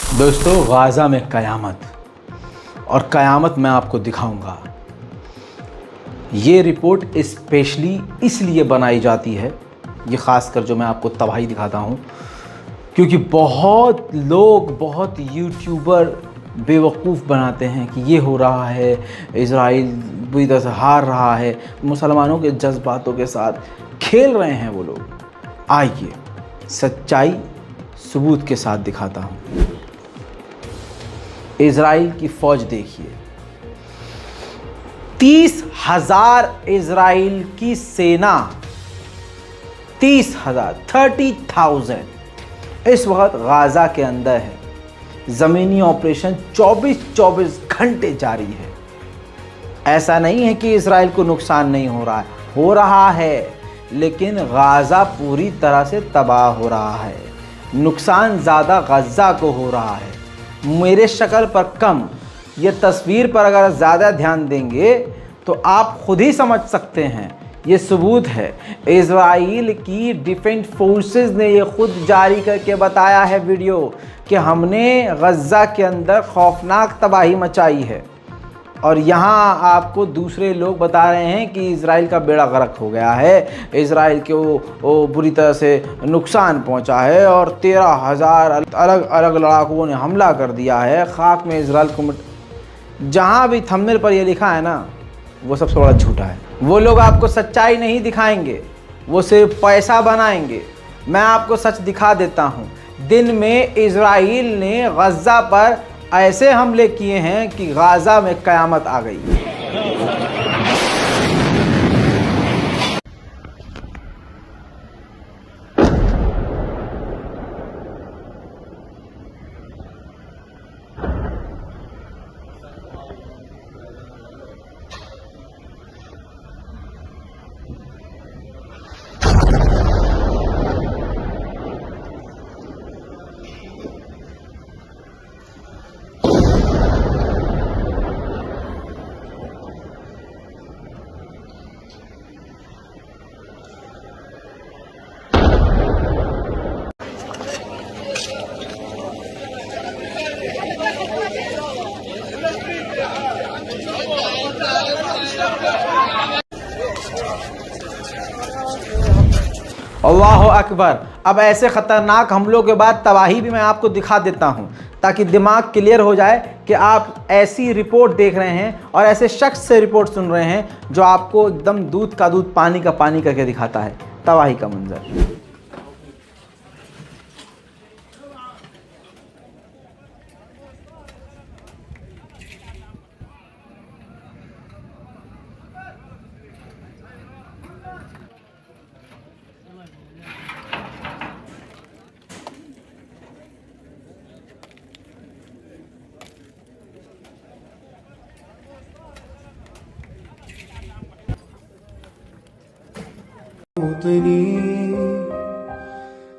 दोस्तों, गाज़ा में क़यामत, और क़यामत मैं आपको दिखाऊंगा। ये रिपोर्ट स्पेशली इसलिए बनाई जाती है, ये ख़ासकर जो मैं आपको तबाही दिखाता हूँ, क्योंकि बहुत लोग, बहुत यूट्यूबर बेवकूफ़ बनाते हैं कि ये हो रहा है, इज़राइल बुरी तरह से हार रहा है, मुसलमानों के जज्बातों के साथ खेल रहे हैं वो लोग। आइए सच्चाई सबूत के साथ दिखाता हूँ। इज़राइल की फ़ौज देखिए, 30,000 इज़राइल की सेना, 30,000 इस वक्त गाज़ा के अंदर है। ज़मीनी ऑपरेशन 24 घंटे जारी है। ऐसा नहीं है कि इज़राइल को नुकसान नहीं हो रहा है, लेकिन गाज़ा पूरी तरह से तबाह हो रहा है। नुकसान ज़्यादा गज़ा को हो रहा है। मेरे शक्ल पर कम, ये तस्वीर पर अगर ज़्यादा ध्यान देंगे तो आप खुद ही समझ सकते हैं। ये सबूत है, इज़राइल की डिफेंस फोर्सेस ने ये खुद जारी करके बताया है वीडियो कि हमने गज़ा के अंदर खौफनाक तबाही मचाई है। और यहाँ आपको दूसरे लोग बता रहे हैं कि इज़राइल का बेड़ा गर्क हो गया है, इज़राइल के वो बुरी तरह से नुकसान पहुँचा है और 13,000 अलग अलग लड़ाकुओं ने हमला कर दिया है, खाक में इज़राइल को जहाँ भी थंबनेल पर ये लिखा है ना, वो सबसे बड़ा झूठा है। वो लोग आपको सच्चाई नहीं दिखाएंगे, वो सिर्फ पैसा बनाएंगे। मैं आपको सच दिखा देता हूँ। दिन में इज़राइल ने गज़ा पर ऐसे हमले किए हैं कि गाज़ा में क़यामत आ गई। अल्लाह अकबर। अब ऐसे ख़तरनाक हमलों के बाद तबाही भी मैं आपको दिखा देता हूं, ताकि दिमाग क्लियर हो जाए कि आप ऐसी रिपोर्ट देख रहे हैं और ऐसे शख्स से रिपोर्ट सुन रहे हैं जो आपको एकदम दूध का दूध पानी का पानी करके दिखाता है। तबाही का मंजर।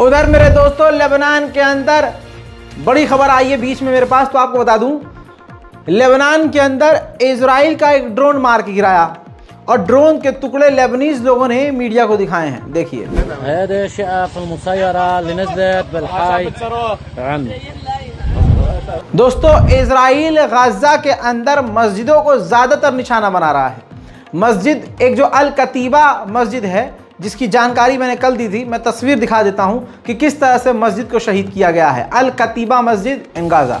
उधर मेरे दोस्तों, लेबनान के अंदर बड़ी खबर आई है बीच में मेरे पास, तो आपको बता दूं, लेबनान के अंदर इज़राइल का एक ड्रोन मार के गिराया और ड्रोन के टुकड़े लेबनीज लोगों ने मीडिया को दिखाए हैं। देखिए, दोस्तों, इज़राइल गज़ा के अंदर मस्जिदों को ज़्यादातर निशाना बना रहा है। मस्जिद, एक जो अल कतीबा मस्जिद है, जिसकी जानकारी मैंने कल दी थी, मैं तस्वीर दिखा देता हूं कि किस तरह से मस्जिद को शहीद किया गया है। अल कतीबा मस्जिद इन गाज़ा।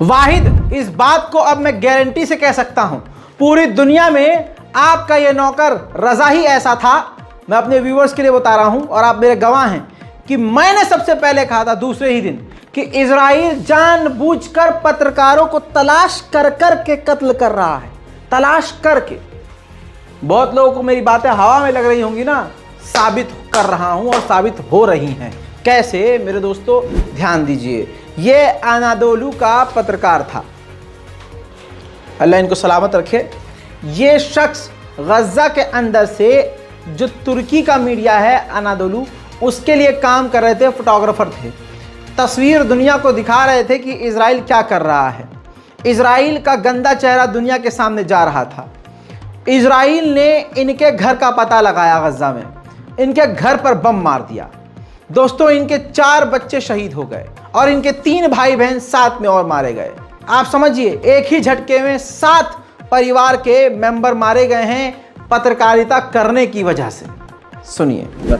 वाहिद इस बात को अब मैं गारंटी से कह सकता हूं, पूरी दुनिया में आपका ये नौकर रजा ही ऐसा था। मैं अपने व्यूअर्स के लिए बता रहा हूं और आप मेरे गवाह हैं कि मैंने सबसे पहले कहा था दूसरे ही दिन कि इजराइल जानबूझकर पत्रकारों को तलाश कर कर के कत्ल कर रहा है, तलाश करके। बहुत लोगों को मेरी बातें हवा में लग रही होंगी ना, साबित कर रहा हूं और साबित हो रही हैं। कैसे मेरे दोस्तों, ध्यान दीजिए। ये अनादोलू का पत्रकार था, अल्लाह इनको सलामत रखे। ये शख्स गज़ा के अंदर से जो तुर्की का मीडिया है अनादोलू, उसके लिए काम कर रहे थे, फोटोग्राफर थे। तस्वीर दुनिया को दिखा रहे थे कि इजराइल क्या कर रहा है। इजराइल का गंदा चेहरा दुनिया के सामने जा रहा था। इजराइल ने इनके घर का पता लगाया, गज़ा में इनके घर पर बम मार दिया। दोस्तों, इनके 4 बच्चे शहीद हो गए और इनके 3 भाई बहन साथ में और मारे गए। आप समझिए, एक ही झटके में 7 परिवार के मेंबर मारे गए हैं पत्रकारिता करने की वजह से। सुनिए।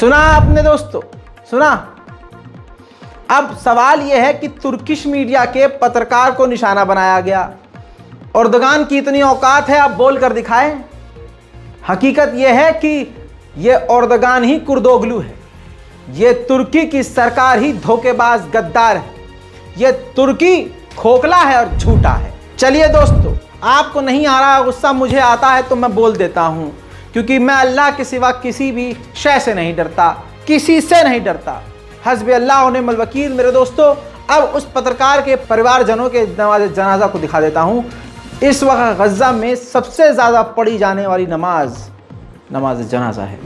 सुना आपने दोस्तों, सुना। अब सवाल यह है कि तुर्किश मीडिया के पत्रकार को निशाना बनाया गया। एर्दोगान की इतनी औकात है, आप बोल कर दिखाएं। हकीकत यह है कि यह एर्दोगान ही कुर्दोगलू है, यह तुर्की की सरकार ही धोखेबाज गद्दार है, यह तुर्की खोखला है और झूठा है। चलिए दोस्तों, आपको नहीं आ रहा गुस्सा, मुझे आता है तो मैं बोल देता हूं, क्योंकि मैं अल्लाह के सिवा किसी भी शय से नहीं डरता, किसी से नहीं डरता। हस्बी अल्लाह व निअमल वकील। मेरे दोस्तों, अब उस पत्रकार के परिवारजनों के जनाजा को दिखा देता हूं। इस वक्त गज़ा में सबसे ज़्यादा पढ़ी जाने वाली नमाज जनाजा है।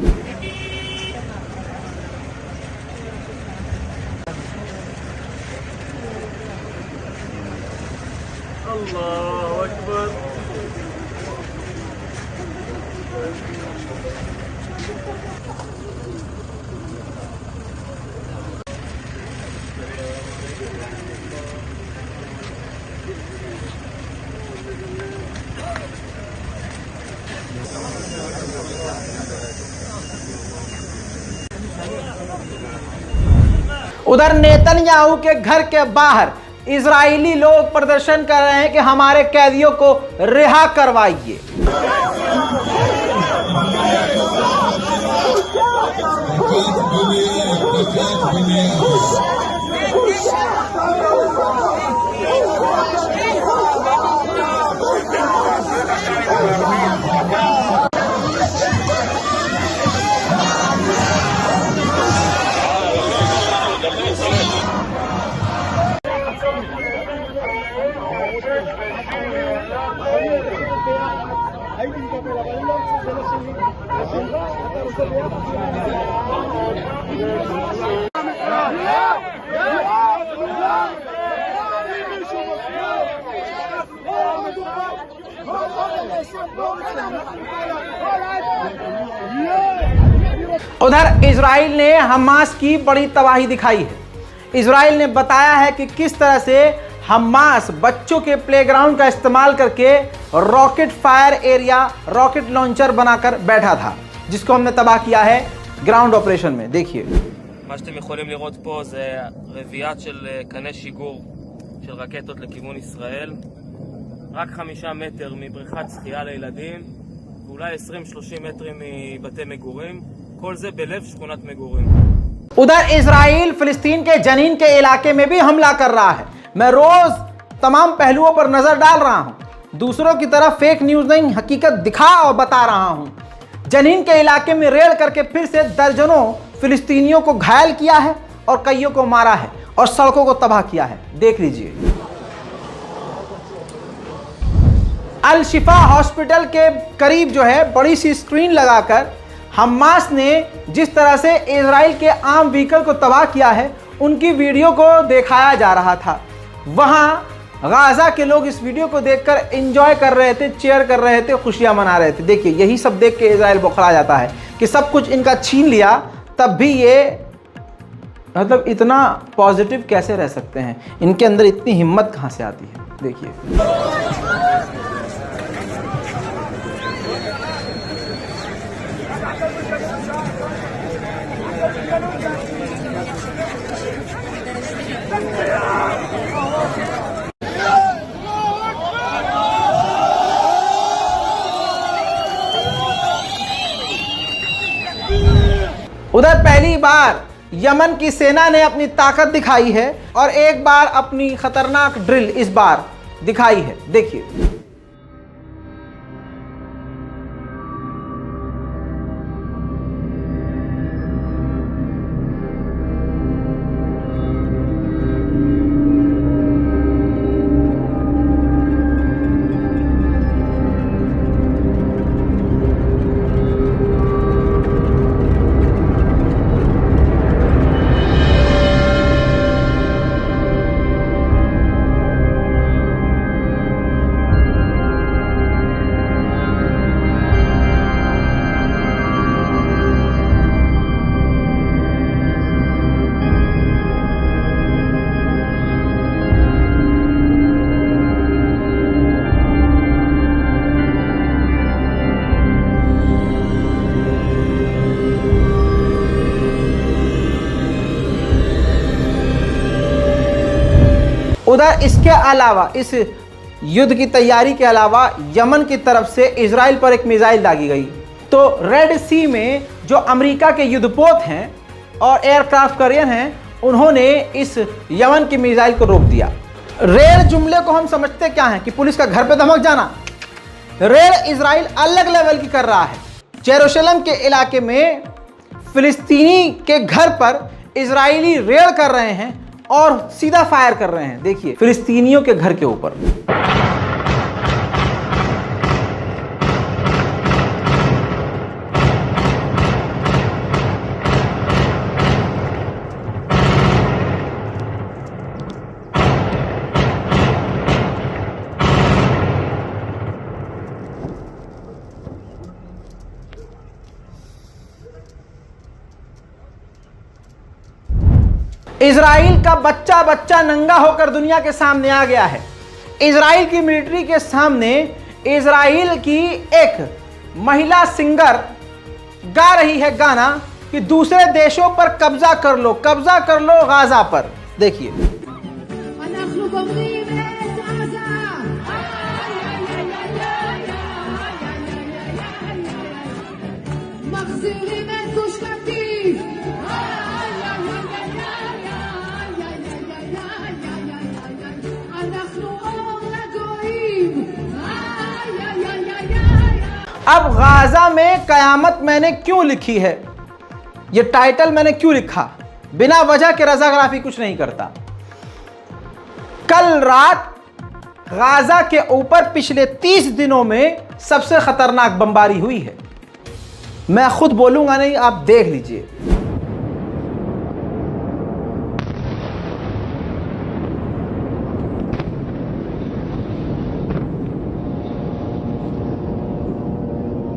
अल्लाहु अकबर। उधर नेतन्याहू के घर के बाहर इजरायली लोग प्रदर्शन कर रहे हैं कि हमारे कैदियों को रिहा करवाइए। उधर इजराइल ने हमास की बड़ी तबाही दिखाई है। इजराइल ने बताया है कि किस तरह से हमास बच्चों के प्लेग्राउंड का इस्तेमाल करके rocket fire area, rocket launcher बनाकर बैठा था, जिसको हमने तबाह किया है ग्राउंड ऑपरेशन में। देखिए, מה שאתם יכולים לראות פה זה רביעיית של קני שיגור של רקטות לכיוון ישראל, רק 5 מטר מבריכת שחייה לילדים ואולי 20-30 מטרים מבתי מגורים. כל זה בלב שכונת מגורים. उधर इजराइल फिलिस्तीन के जनीन के इलाके में भी हमला कर रहा है। मैं रोज तमाम पहलुओं पर नजर डाल रहा हूं, दूसरों की तरह फेक न्यूज नहीं, हकीकत दिखा और बता रहा हूं। जनीन के इलाके में रेड करके फिर से दर्जनों फिलिस्तीनियों को घायल किया है और कईयों को मारा है और सड़कों को तबाह किया है। देख लीजिए। अल शिफा हॉस्पिटल के करीब जो है बड़ी सी स्क्रीन लगाकर हमास ने जिस तरह से इजराइल के आम व्हीकल को तबाह किया है, उनकी वीडियो को दिखाया जा रहा था। वहां गाजा के लोग इस वीडियो को देखकर एंजॉय कर रहे थे, चीयर कर रहे थे, खुशियां मना रहे थे। देखिए, यही सब देख के इजराइल बौखला जाता है कि सब कुछ इनका छीन लिया, तब भी ये मतलब इतना पॉजिटिव कैसे रह सकते हैं, इनके अंदर इतनी हिम्मत कहां से आती है। देखिए, उधर पहली बार यमन की सेना ने अपनी ताकत दिखाई है और एक बार अपनी खतरनाक ड्रिल इस बार दिखाई है। देखिए, उधर इसके अलावा, इस युद्ध की तैयारी के अलावा यमन की तरफ से इजराइल पर एक मिसाइल दागी गई। तो रेड सी में जो अमेरिका के युद्धपोत हैं और एयरक्राफ्ट कैरियर हैं, उन्होंने इस यमन की मिसाइल को रोक दिया। रेड जुमले को हम समझते क्या हैं कि पुलिस का घर पे धमक जाना। रेड इजराइल अलग लेवल की कर रहा है। जेरूशलम के इलाके में फिलिस्तीनी के घर पर इजरायली रेड कर रहे हैं और सीधा फायर कर रहे हैं। देखिए, फिलिस्तीनियों के घर के ऊपर। इजराइल का बच्चा बच्चा नंगा होकर दुनिया के सामने आ गया है। इजराइल की मिलिट्री के सामने इजराइल की एक महिला सिंगर गा रही है गाना कि दूसरे देशों पर कब्जा कर लो गाजा पर। देखिए, अब गाजा में कयामत मैंने क्यों लिखी है, ये टाइटल मैंने क्यों लिखा, बिना वजह के रजाग्राफी कुछ नहीं करता। कल रात गाजा के ऊपर पिछले 30 दिनों में सबसे खतरनाक बमबारी हुई है। मैं खुद बोलूंगा नहीं, आप देख लीजिए।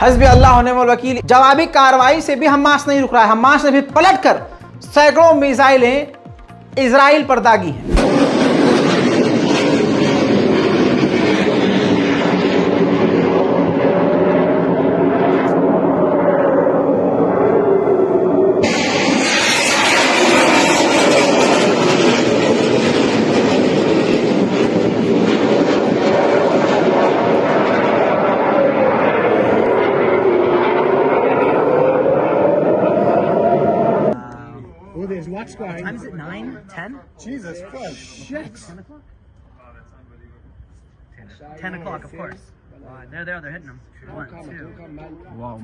हस्बी अल्लाह नेमल वकील। जवाबी कार्रवाई से भी हमास नहीं रुक रहा है। हमास ने भी पलटकर सैकड़ों मिसाइलें इजराइल पर दागी हैं। What time is it? 9? 10? Jesus Christ. Shit. 10 o'clock? 10 o'clock, of course. They're hitting them. 1, 2. Wow,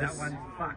that one. Fuck.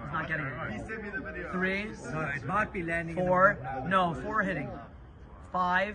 He's not getting it. 3. No, 4. No, 4 hitting. 5.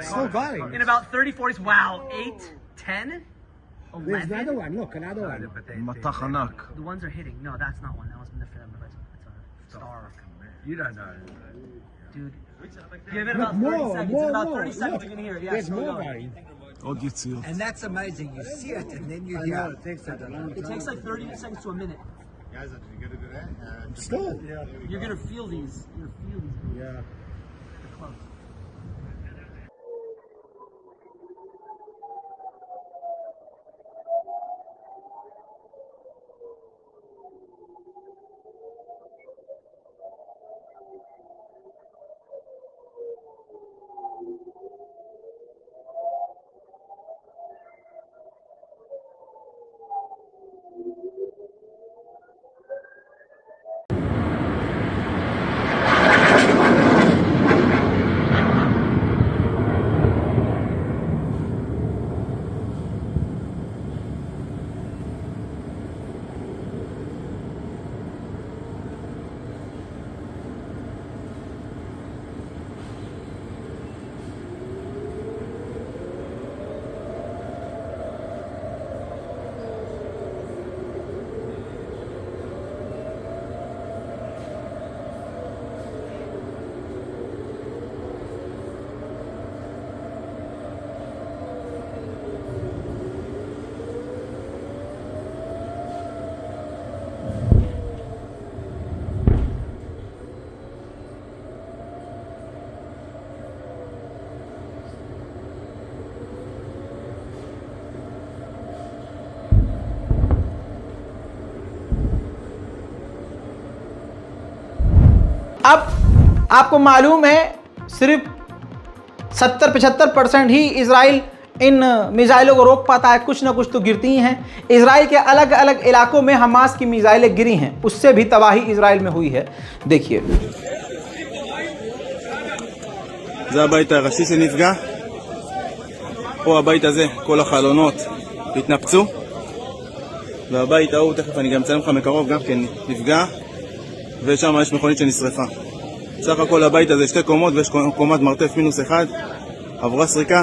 Still going. In about 30, 40s. Wow. 8, 10, There's another 11. one. Look, another one. מטח ענק. The ones are hitting. No, that's not one. That was from the film. It's a star. You don't know. Dude. Give it about More, 30 seconds. more, In about more. 30 seconds, Look, you can hear it. Yeah, there's still more going. going. עוד יציר. And that's amazing. You see it and then you hear it. It takes like 30 seconds to a minute. Still. You're gonna feel these. You're gonna feel these. Yeah. They're close. अब आपको मालूम है सिर्फ 70-75% ही Israel इन मिसाइलों को रोक पाता है। कुछ ना कुछ तो गिरती ही हैं। इजराइल के अलग अलग इलाकों में हमास की मिसाइलें गिरी हैं, उससे भी तबाही इजराइल में हुई है। देखिए, זה הבית הראשי שנפגע. פה הבית הזה, כל החלונות התנפצו. והבית ההוא, תכף אני גם אציין לך מקרוב, גם כן נפגע. ושם יש מכונית שנשרפה. סך הכל הבית הזה 2 קומות ויש קומת מרתף -1. עברה סריקה.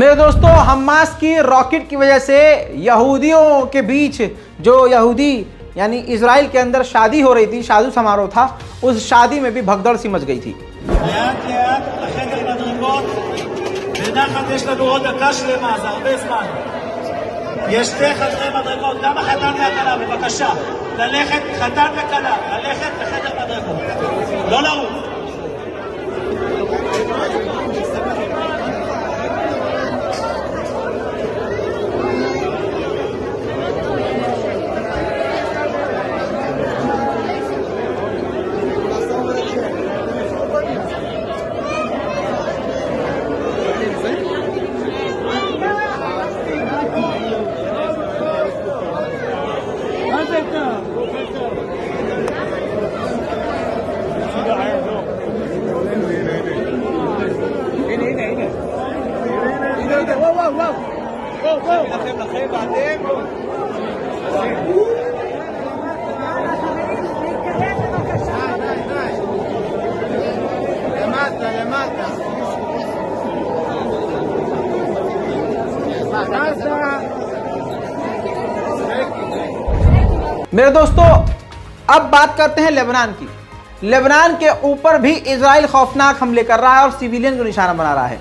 मेरे दोस्तों, हमास की रॉकेट की वजह से यहूदियों के बीच, जो यहूदी यानी इजराइल के अंदर शादी हो रही थी, शादी समारोह था, उस शादी में भी भगदड़ सी मच गई थी। יש שתי חדרי מדרגות, גם החתן והכלה, בבקשה. ללכת, חתן וכלה, ללכת לחדר מדרגות. לא לרוץ. मेरे दोस्तों, अब बात करते हैं लेबनान की। लेबनान के ऊपर भी इजराइल खौफनाक हमले कर रहा है और सिविलियन को निशाना बना रहा है।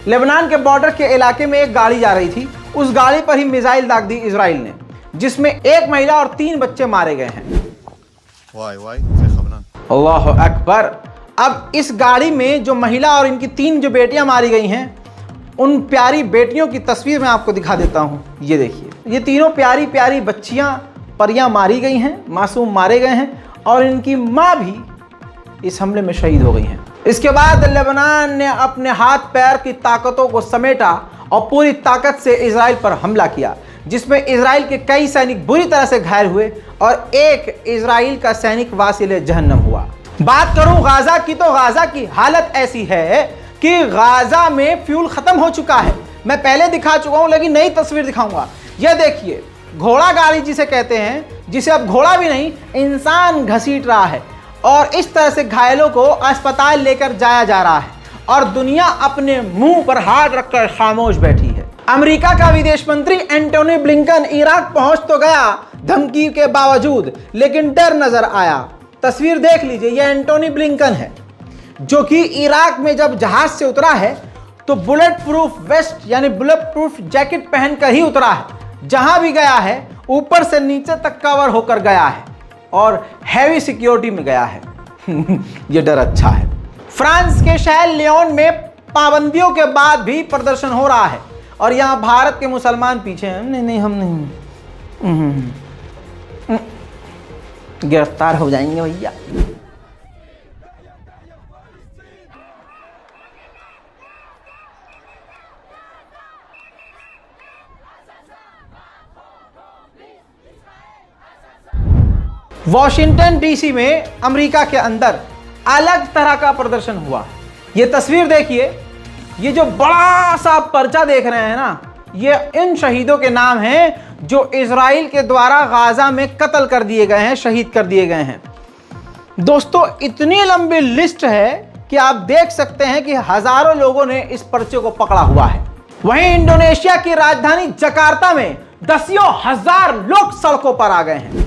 लेबनान के बॉर्डर के इलाके में एक गाड़ी जा रही थी, उस गाड़ी पर ही मिसाइल दाग दी इजराइल ने, जिसमें एक महिला और 3 बच्चे मारे गए हैं। अल्लाह अकबर। अब इस गाड़ी में जो महिला और इनकी 3 जो बेटियां मारी गई हैं, उन प्यारी बेटियों की तस्वीर मैं आपको दिखा देता हूं। ये देखिए, ये तीनों प्यारी प्यारी बच्चियां, परियां मारी गई हैं, मासूम मारे गए हैं, और इनकी माँ भी इस हमले में शहीद हो गई हैं। इसके बाद लेबनान ने अपने हाथ पैर की ताकतों को समेटा और पूरी ताकत से इजराइल पर हमला किया, जिसमें इजराइल के कई सैनिक बुरी तरह से घायल हुए और एक इजराइल का सैनिक वासिले जहन्नम हुआ। बात करूं गाजा की, तो गाजा की हालत ऐसी है कि गाजा में फ्यूल खत्म हो चुका है। मैं पहले दिखा चुका हूं, लेकिन नई तस्वीर दिखाऊंगा। यह देखिए, घोड़ा गाड़ी जिसे कहते हैं, जिसे अब घोड़ा भी नहीं इंसान घसीट रहा है, और इस तरह से घायलों को अस्पताल लेकर जाया जा रहा है, और दुनिया अपने मुंह पर हाथ रखकर खामोश बैठी है। अमेरिका का विदेश मंत्री एंटोनी ब्लिंकन इराक पहुंच तो गया धमकी के बावजूद, लेकिन डर नजर आया। तस्वीर देख लीजिए, यह एंटोनी ब्लिंकन है, जो कि इराक में जब जहाज से उतरा है तो बुलेट प्रूफ वेस्ट यानी बुलेट प्रूफ जैकेट पहनकर ही उतरा है। जहां भी गया है ऊपर से नीचे तक कवर होकर गया है और हैवी सिक्योरिटी में गया है। यह डर अच्छा है। फ्रांस के शहर लियोन में पाबंदियों के बाद भी प्रदर्शन हो रहा है, और यहां भारत के मुसलमान पीछे हैं। नहीं, हम नहीं, गिरफ्तार हो जाएंगे भैया। वॉशिंगटन डीसी में अमेरिका के अंदर अलग तरह का प्रदर्शन हुआ। ये तस्वीर देखिए, ये जो बड़ा सा पर्चा देख रहे हैं ना, ये इन शहीदों के नाम हैं जो इजराइल के द्वारा गाजा में कत्ल कर दिए गए हैं, शहीद कर दिए गए हैं। दोस्तों, इतनी लंबी लिस्ट है कि आप देख सकते हैं कि हजारों लोगों ने इस पर्चे को पकड़ा हुआ है। वहीं इंडोनेशिया की राजधानी जकार्ता में दसियों हजार लोग सड़कों पर आ गए हैं।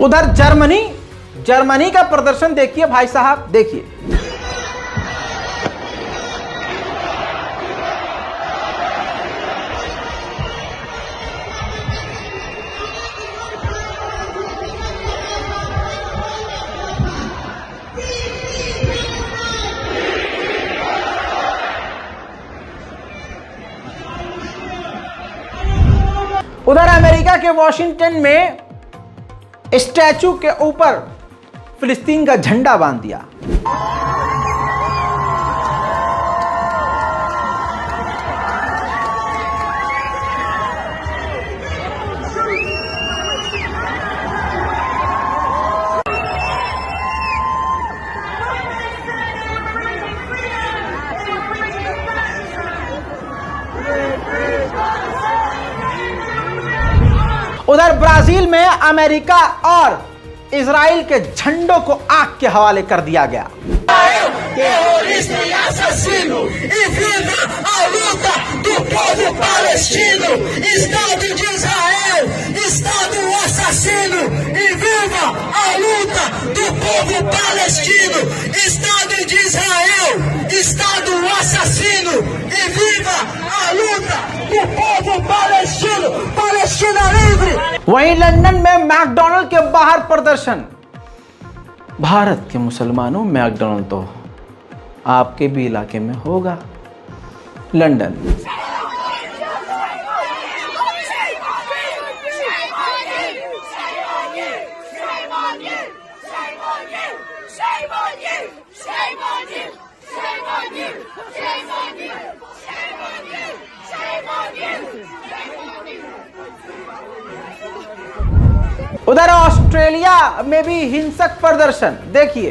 उधर जर्मनी का प्रदर्शन देखिए भाई साहब, देखिए। उधर अमेरिका के वॉशिंगटन में स्टैचू के ऊपर फिलिस्तीन का झंडा बांध दिया। उधर ब्राजील में अमेरिका और इजराइल के झंडों को आग के हवाले कर दिया गया। वहीं लंदन में मैकडॉनल्ड के बाहर प्रदर्शन। भारत के मुसलमानों, मैकडॉनल्ड तो आपके भी इलाके में होगा। लंदन। उधर ऑस्ट्रेलिया में भी हिंसक प्रदर्शन देखिए।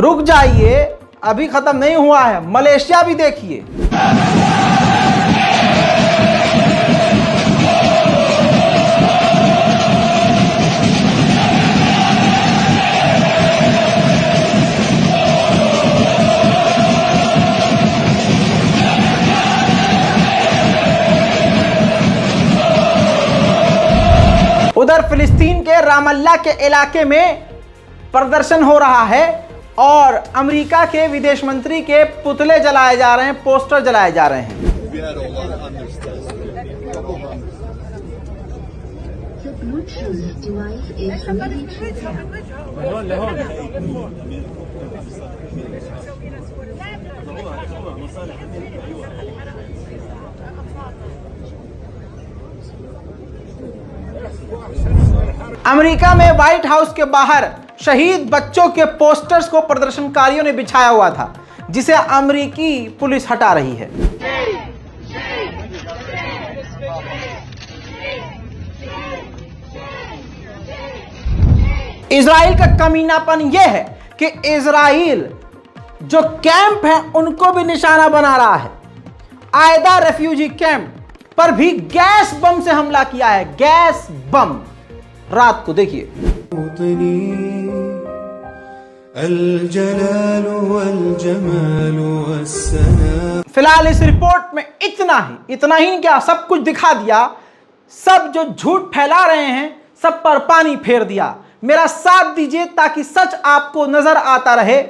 रुक जाइए, अभी खत्म नहीं हुआ है, मलेशिया भी देखिए। उधर फिलिस्तीन के रामल्ला के इलाके में प्रदर्शन हो रहा है और अमेरिका के विदेश मंत्री के पुतले जलाए जा रहे हैं, पोस्टर जलाए जा रहे हैं। अमेरिका में व्हाइट हाउस के बाहर शहीद बच्चों के पोस्टर्स को प्रदर्शनकारियों ने बिछाया हुआ था, जिसे अमेरिकी पुलिस हटा रही है। इजराइल का कमीनापन यह है कि इजराइल जो कैंप है उनको भी निशाना बना रहा है। आयदा रेफ्यूजी कैंप पर भी गैस बम से हमला किया है, गैस बम। रात को देखिए। फिलहाल इस रिपोर्ट में इतना ही क्या, सब कुछ दिखा दिया। सब जो झूठ फैला रहे हैं सब पर पानी फेर दिया। मेरा साथ दीजिए ताकि सच आपको नजर आता रहे,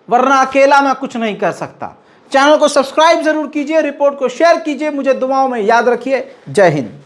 वरना अकेला मैं कुछ नहीं कर सकता। चैनल को सब्सक्राइब जरूर कीजिए, रिपोर्ट को शेयर कीजिए, मुझे दुआओं में याद रखिए। जय हिंद।